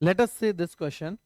Let us see this question.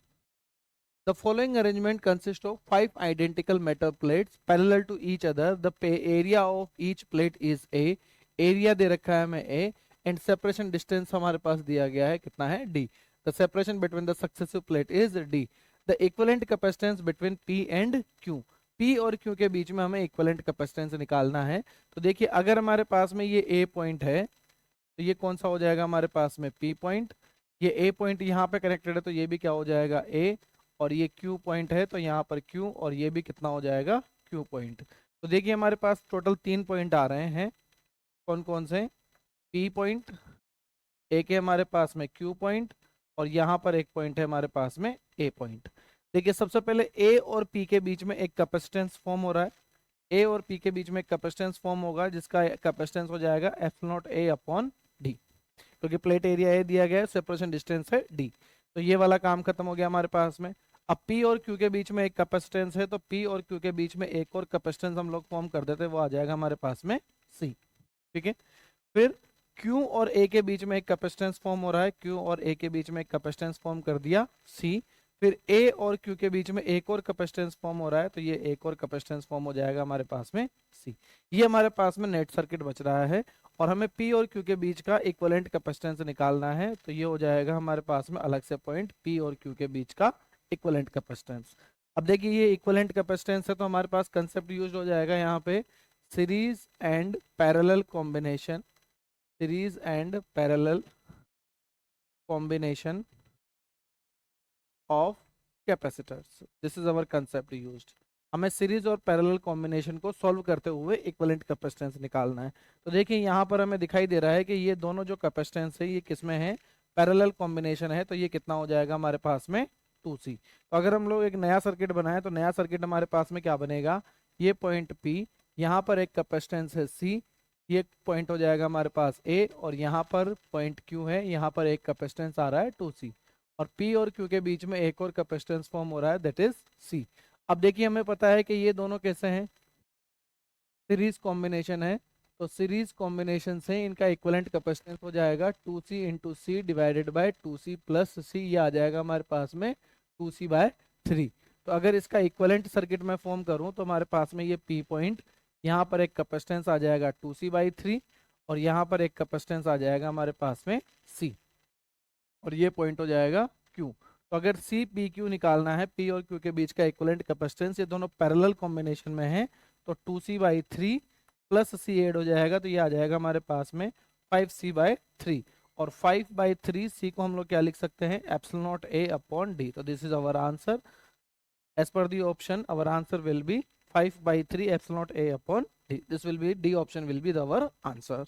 The following arrangement consists of 5 identical metal plates parallel to each other. The area of each plate is A. Area दे रखा है हमें A and separation distance हमारे पास दिया गया है कितना है D. The separation between the successive plate is D. The equivalent capacitance between P and Q. P और Q के बीच में हमें equivalent capacitance निकालना है. तो देखिए अगर हमारे पास में ये A पॉइंट है तो ये कौन सा हो जाएगा हमारे पास में P पॉइंट. ये A पॉइंट यहाँ पे कनेक्टेड है तो ये भी क्या हो जाएगा A. और ये Q पॉइंट है तो यहाँ पर Q और ये भी कितना हो जाएगा Q पॉइंट. तो देखिए हमारे पास टोटल 3 पॉइंट आ रहे हैं. कौन कौन से. P पॉइंट, एक है हमारे पास में Q पॉइंट और यहाँ पर एक पॉइंट है हमारे पास में A पॉइंट. देखिए सबसे पहले A और P के बीच में एक कैपेसिटेंस फॉर्म हो रहा है. A और P के बीच में एक कैपेसिटेंस फॉर्म होगा जिसका कैपेसिटेंस हो जाएगा F0 A अपॉन D, क्योंकि प्लेट एरिया A दिया गया है, सेपरेशन डिस्टेंस है D. तो ये वाला काम खत्म हो गया हमारे पास में. अब P और Q के बीच में एक कैपेसिटेंस है तो P और Q के बीच में एक और कैपेसिटेंस हम लोग फॉर्म कर देते हैं, वो आ जाएगा हमारे पास में C. ठीक है. फिर Q और A के बीच में एक कैपेसिटेंस फॉर्म हो रहा है. Q और A के बीच में एक कैपेसिटेंस फॉर्म कर दिया C. फिर A और Q के बीच में एक और कैपेसिटेंस फॉर्म हो रहा है तो ये एक और कैपेसिटेंस फॉर्म हो जाएगा हमारे पास में C. ये हमारे पास में नेट सर्किट बच रहा है और हमें P और Q के बीच का इक्विवेलेंट कैपेसिटेंस निकालना है. तो ये हो जाएगा हमारे पास में अलग से पॉइंट P और Q के बीच का इक्विवेलेंट कैपेसिटेंस. अब देखिए ये इक्विवेलेंट कैपेसिटेंस है तो हमारे पास कंसेप्ट यूज हो जाएगा यहाँ पे series and parallel combination. Series and parallel combination of capacitors. This is our concept used. हमें सीरीज और पैरेलल कॉम्बिनेशन को सॉल्व करते हुए इक्विवेलेंट कैपेसिटेंस निकालना है. तो देखिए यहाँ पर हमें दिखाई दे रहा है कि ये दोनों जो कैपेसिटेंस है ये किसमें है, पैरेलल कॉम्बिनेशन है. तो ये कितना हो जाएगा हमारे पास में 2C. तो अगर हम लोग एक नया सर्किट बनाए तो नया सर्किट हमारे पास में क्या बनेगा, ये पॉइंट P, यहाँ पर एक कैपेसिटेंस है C, ये पॉइंट हो जाएगा हमारे पास A और यहाँ पर पॉइंट Q है, यहाँ पर एक कैपेसिटेंस आ रहा है 2C और P और Q के बीच में एक और कैपेसिटेंस फॉर्म हो रहा है दैट इज C. अब देखिए हमें पता है कि ये दोनों कैसे हैं, सीरीज कॉम्बिनेशन है. तो सीरीज कॉम्बिनेशन से इनका इक्विवेलेंट कैपेसिटेंस हो जाएगा 2C into C divided by 2C plus C. ये आ जाएगा हमारे पास में 2C/3. तो अगर इसका इक्विवेलेंट सर्किट मैं फॉर्म करूं तो हमारे पास में ये P पॉइंट, यहाँ पर एक कैपेसिटेंस आ जाएगा 2C/3 और यहाँ पर एक कैपेसिटेंस आ जाएगा हमारे पास में C और ये पॉइंट हो जाएगा Q. तो अगर C P Q निकालना है, P और Q के बीच का इक्विवेलेंट कैपेसिटेंस, ये दोनों पैरेलल कॉम्बिनेशन में है तो 2C/3 प्लस C ऐड हो जाएगा तो ये आ जाएगा हमारे पास में 5C/3 और 5/3 C को हम लोग क्या लिख सकते हैं, ε0 A अपॉन D. तो this is our answer. As per the option our answer will be 5/3 ε0 A upon D. This will be D option will be our answer.